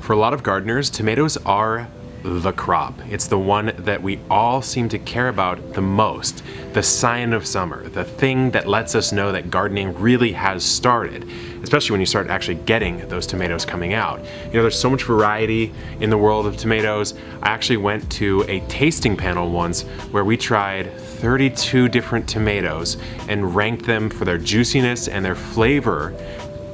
For a lot of gardeners, tomatoes are the crop. It's the one that we all seem to care about the most. The sign of summer, the thing that lets us know that gardening really has started, especially when you start actually getting those tomatoes coming out. You know, there's so much variety in the world of tomatoes. I actually went to a tasting panel once where we tried 32 different tomatoes and ranked them for their juiciness and their flavor.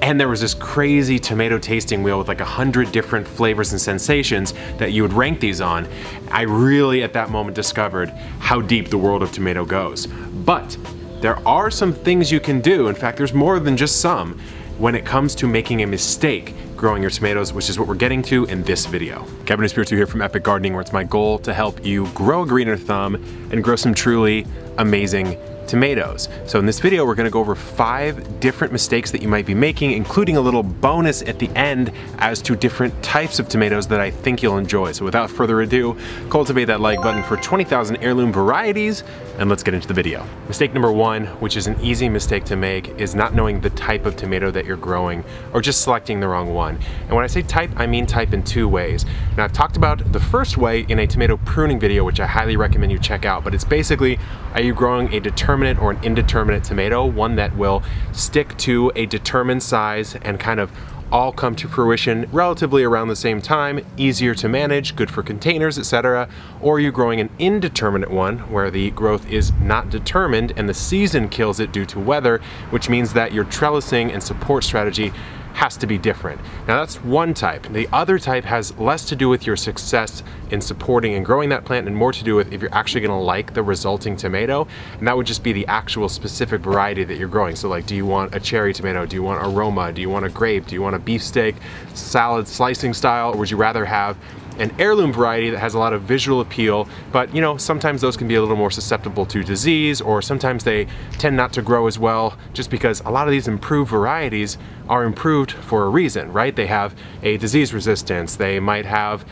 And there was this crazy tomato tasting wheel with like 100 different flavors and sensations that you would rank these on. I really at that moment discovered how deep the world of tomato goes. But there are some things you can do. In fact, there's more than just some when it comes to making a mistake growing your tomatoes, which is what we're getting to in this video. Kevin Espiritu here from Epic Gardening, where it's my goal to help you grow a greener thumb and grow some truly amazing tomatoes. So in this video, we're gonna go over 5 different mistakes that you might be making, including a little bonus at the end as to different types of tomatoes that I think you'll enjoy. So without further ado, cultivate that like button for 20,000 heirloom varieties, and let's get into the video. Mistake number 1, which is an easy mistake to make, is not knowing the type of tomato that you're growing or just selecting the wrong one. And when I say type, I mean type in 2 ways. Now I've talked about the first way in a tomato pruning video, which I highly recommend you check out, but it's basically, are you growing a determinate or an indeterminate tomato, one that will stick to a determined size and kind of all come to fruition relatively around the same time, easier to manage, good for containers, etc. Or are you growing an indeterminate one where the growth is not determined and the season kills it due to weather, which means that your trellising and support strategy has to be different. Now that's one type. The other type has less to do with your success in supporting and growing that plant and more to do with if you're actually gonna like the resulting tomato, and that would just be the actual specific variety that you're growing. So like, do you want a cherry tomato? Do you want aroma? Do you want a grape? Do you want a beefsteak, salad slicing style? Or would you rather have an heirloom variety that has a lot of visual appeal, but you know, sometimes those can be a little more susceptible to disease, or sometimes they tend not to grow as well just because a lot of these improved varieties are improved for a reason, right? They have a disease resistance, they might have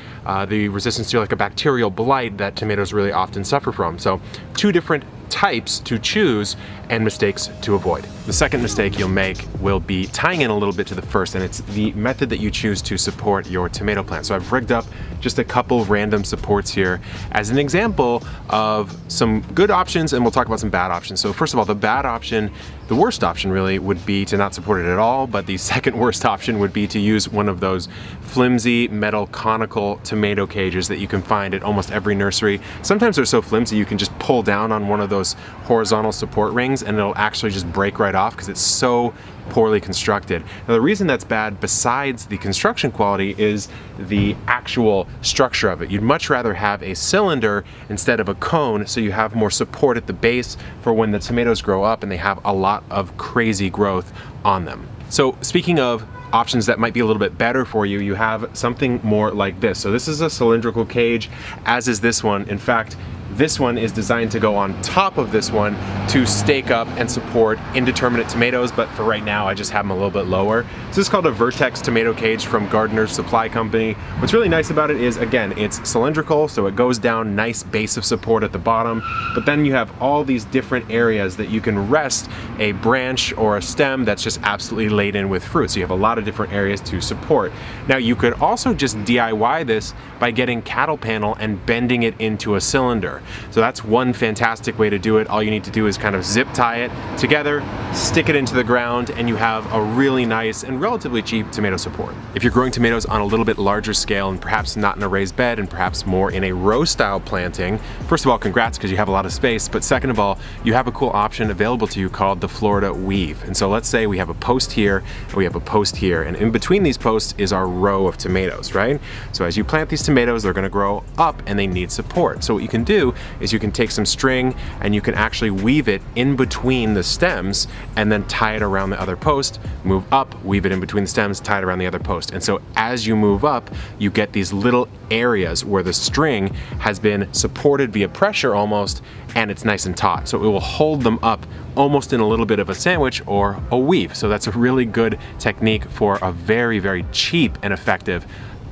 the resistance to like a bacterial blight that tomatoes really often suffer from. So 2 different types to choose and mistakes to avoid. The second mistake you'll make will be tying in a little bit to the first, and it's the method that you choose to support your tomato plant. So I've rigged up just a couple random supports here as an example of some good options, and we'll talk about some bad options. So first of all, the bad option, the worst option really would be to not support it at all, but the second worst option would be to use one of those flimsy metal conical tomato cages that you can find at almost every nursery. Sometimes they're so flimsy you can just pull down on one of those horizontal support rings and it'll actually just break right off because it's so poorly constructed. Now the reason that's bad, besides the construction quality, is the actual structure of it. You'd much rather have a cylinder instead of a cone, so you have more support at the base for when the tomatoes grow up and they have a lot of crazy growth on them. So speaking of options that might be a little bit better for you, you have something more like this. So this is a cylindrical cage, as is this one. In fact, this one is designed to go on top of this one to stake up and support indeterminate tomatoes, but for right now I just have them a little bit lower. So this is called a Vertex tomato cage from Gardener's Supply Company. What's really nice about it is, again, it's cylindrical, so it goes down, nice base of support at the bottom, but then you have all these different areas that you can rest a branch or a stem that's just absolutely laden with fruit. So you have a lot of different areas to support. Now you could also just DIY this by getting cattle panel and bending it into a cylinder. So that's one fantastic way to do it. All you need to do is kind of zip tie it together, stick it into the ground, and you have a really nice and relatively cheap tomato support. If you're growing tomatoes on a little bit larger scale and perhaps not in a raised bed and perhaps more in a row style planting, first of all, congrats because you have a lot of space, but second of all, you have a cool option available to you called the Florida Weave. And so let's say we have a post here and we have a post here, and in between these posts is our row of tomatoes, right? So as you plant these tomatoes, they're gonna grow up and they need support. So what you can do is you can take some string and you can actually weave it in between the stems and then tie it around the other post, move up, weave it in between the stems, tie it around the other post. And so as you move up, you get these little areas where the string has been supported via pressure almost, and it's nice and taut. So it will hold them up almost in a little bit of a sandwich or a weave. So that's a really good technique for a very, very cheap and effective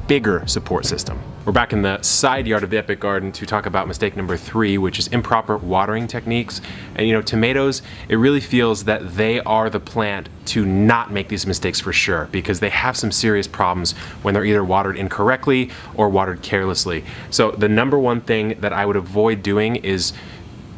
bigger support system. We're back in the side yard of the Epic Garden to talk about mistake number 3, which is improper watering techniques. And you know, tomatoes, it really feels that they are the plant to not make these mistakes for sure, because they have some serious problems when they're either watered incorrectly or watered carelessly. So the number one thing that I would avoid doing is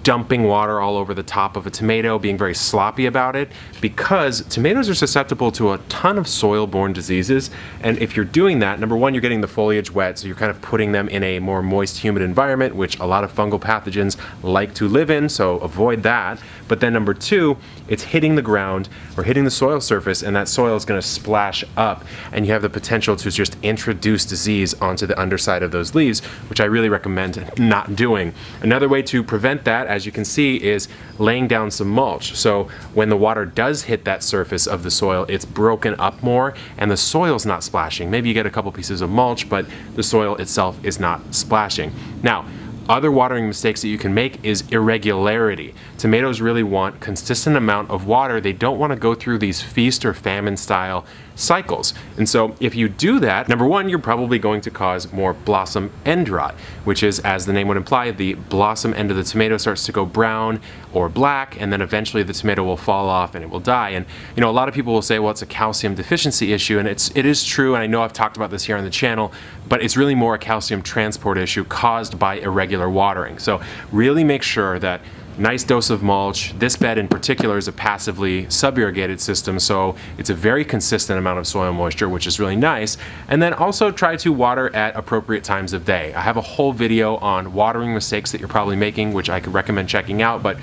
dumping water all over the top of a tomato, being very sloppy about it, because tomatoes are susceptible to a ton of soil-borne diseases. And if you're doing that, number one, you're getting the foliage wet, so you're kind of putting them in a more moist, humid environment, which a lot of fungal pathogens like to live in, so avoid that. But then number two, it's hitting the ground or hitting the soil surface, and that soil is going to splash up, and you have the potential to just introduce disease onto the underside of those leaves, which I really recommend not doing. Another way to prevent that, as you can see, is laying down some mulch. So when the water does hit that surface of the soil, it's broken up more and the soil's not splashing. Maybe you get a couple pieces of mulch, but the soil itself is not splashing. Now, other watering mistakes that you can make is irregularity. Tomatoes really want consistent amount of water. They don't want to go through these feast or famine style cycles. And so if you do that, number one, you're probably going to cause more blossom end rot, which is, as the name would imply, the blossom end of the tomato starts to go brown or black, and then eventually the tomato will fall off and it will die. And you know, a lot of people will say, well, it's a calcium deficiency issue, and it is true, and I know I've talked about this here on the channel, but it's really more a calcium transport issue caused by irregular watering. So really make sure that nice dose of mulch. This bed in particular is a passively sub-irrigated system, so it's a very consistent amount of soil moisture, which is really nice. And then also try to water at appropriate times of day. I have a whole video on watering mistakes that you're probably making, which I could recommend checking out, but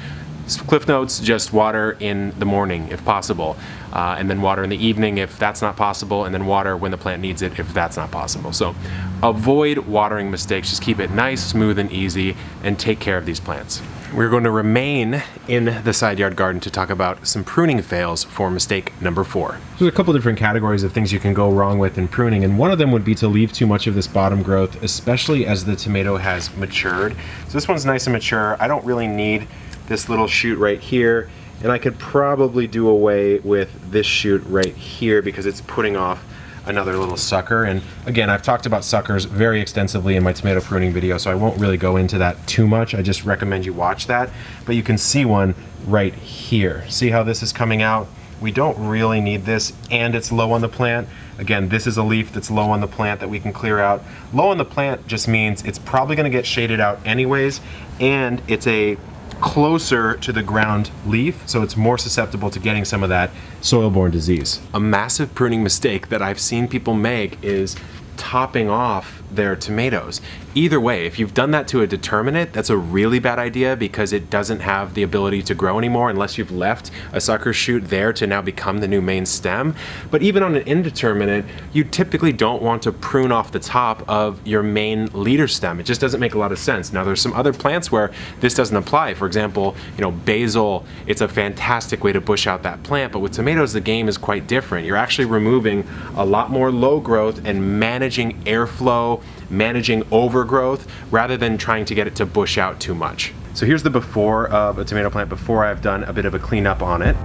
Cliff Notes, just water in the morning if possible, and then water in the evening if that's not possible, and then water when the plant needs it if that's not possible. So avoid watering mistakes, just keep it nice, smooth, and easy, and take care of these plants. We're going to remain in the side yard garden to talk about some pruning fails for mistake number 4. There's a couple different categories of things you can go wrong with in pruning, and one of them would be to leave too much of this bottom growth, especially as the tomato has matured. So this one's nice and mature. I don't really need this little shoot right here, and I could probably do away with this shoot right here because it's putting off another little sucker. And again, I've talked about suckers very extensively in my tomato pruning video, so I won't really go into that too much. I just recommend you watch that. But you can see one right here. See how this is coming out? We don't really need this, and it's low on the plant. Again, this is a leaf that's low on the plant that we can clear out. Low on the plant just means it's probably going to get shaded out anyways, and it's a closer to the ground leaf, so it's more susceptible to getting some of that soil-borne disease. A massive pruning mistake that I've seen people make is topping off their tomatoes. Either way, if you've done that to a determinate, that's a really bad idea because it doesn't have the ability to grow anymore unless you've left a sucker shoot there to now become the new main stem. But even on an indeterminate, you typically don't want to prune off the top of your main leader stem. It just doesn't make a lot of sense. Now there's some other plants where this doesn't apply. For example, you know, basil, it's a fantastic way to bush out that plant, but with tomatoes the game is quite different. You're actually removing a lot more low growth and managing airflow, managing overgrowth, rather than trying to get it to bush out too much. So here's the before of a tomato plant before I've done a bit of a cleanup on it.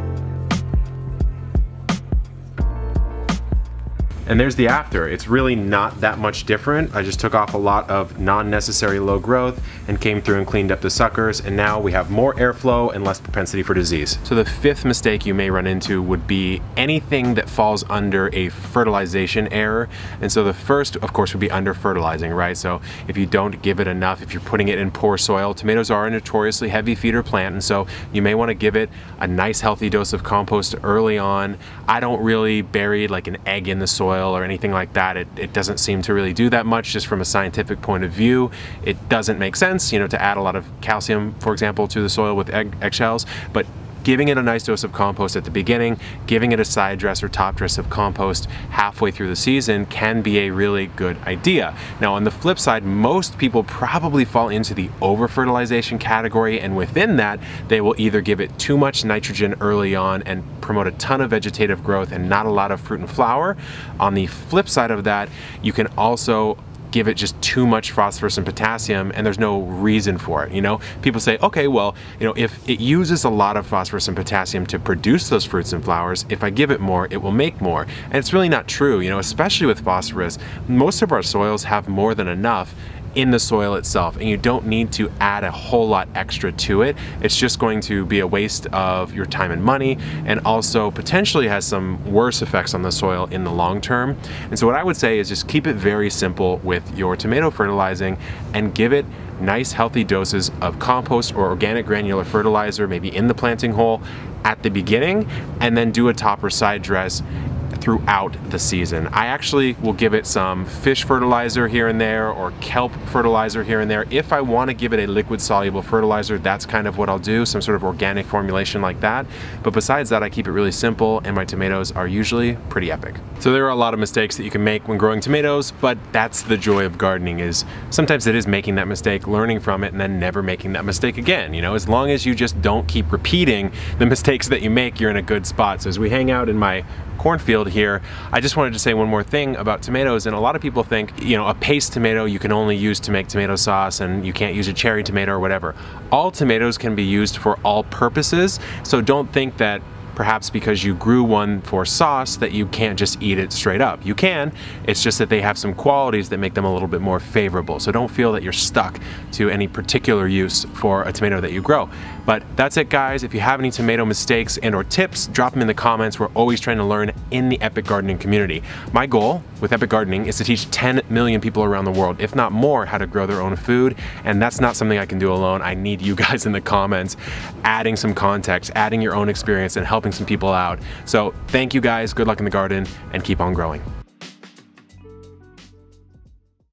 And there's the after. It's really not that much different. I just took off a lot of non-necessary low growth and came through and cleaned up the suckers, and now we have more airflow and less propensity for disease. So the fifth mistake you may run into would be anything that falls under a fertilization error. And so the first, of course, would be under fertilizing, right? So if you don't give it enough, if you're putting it in poor soil, tomatoes are a notoriously heavy feeder plant, and so you may want to give it a nice healthy dose of compost early on. I don't really bury like an egg in the soil or anything like that. It doesn't seem to really do that much just from a scientific point of view. It doesn't make sense, you know, to add a lot of calcium, for example, to the soil with eggshells, but giving it a nice dose of compost at the beginning, giving it a side dress or top dress of compost halfway through the season can be a really good idea. Now on the flip side, most people probably fall into the over-fertilization category, and within that, they will either give it too much nitrogen early on and promote a ton of vegetative growth and not a lot of fruit and flower. On the flip side of that, you can also give it just too much phosphorus and potassium and there's no reason for it, you know? People say, okay, well, you know, if it uses a lot of phosphorus and potassium to produce those fruits and flowers, if I give it more, it will make more. And it's really not true, you know, especially with phosphorus. Most of our soils have more than enough in the soil itself, and you don't need to add a whole lot extra to it. It's just going to be a waste of your time and money, and also potentially has some worse effects on the soil in the long term. And so what I would say is just keep it very simple with your tomato fertilizing and give it nice healthy doses of compost or organic granular fertilizer, maybe in the planting hole at the beginning, and then do a top or side dress throughout the season. I actually will give it some fish fertilizer here and there, or kelp fertilizer here and there. If I want to give it a liquid soluble fertilizer, that's kind of what I'll do, some sort of organic formulation like that. But besides that, I keep it really simple, and my tomatoes are usually pretty epic. So there are a lot of mistakes that you can make when growing tomatoes, but that's the joy of gardening, is sometimes it is making that mistake, learning from it, and then never making that mistake again. You know, as long as you just don't keep repeating the mistakes that you make, you're in a good spot. So as we hang out in my cornfield here, I just wanted to say one more thing about tomatoes. And a lot of people think, you know, a paste tomato you can only use to make tomato sauce, and you can't use a cherry tomato or whatever. All tomatoes can be used for all purposes, so don't think that perhaps because you grew one for sauce that you can't just eat it straight up. You can, it's just that they have some qualities that make them a little bit more favorable. So don't feel that you're stuck to any particular use for a tomato that you grow. But that's it, guys. If you have any tomato mistakes and or tips, drop them in the comments. We're always trying to learn in the Epic Gardening community. My goal with Epic Gardening is to teach 10 million people around the world, if not more, how to grow their own food. And that's not something I can do alone. I need you guys in the comments adding some context, adding your own experience, and helping some people out. So thank you guys, good luck in the garden, and keep on growing.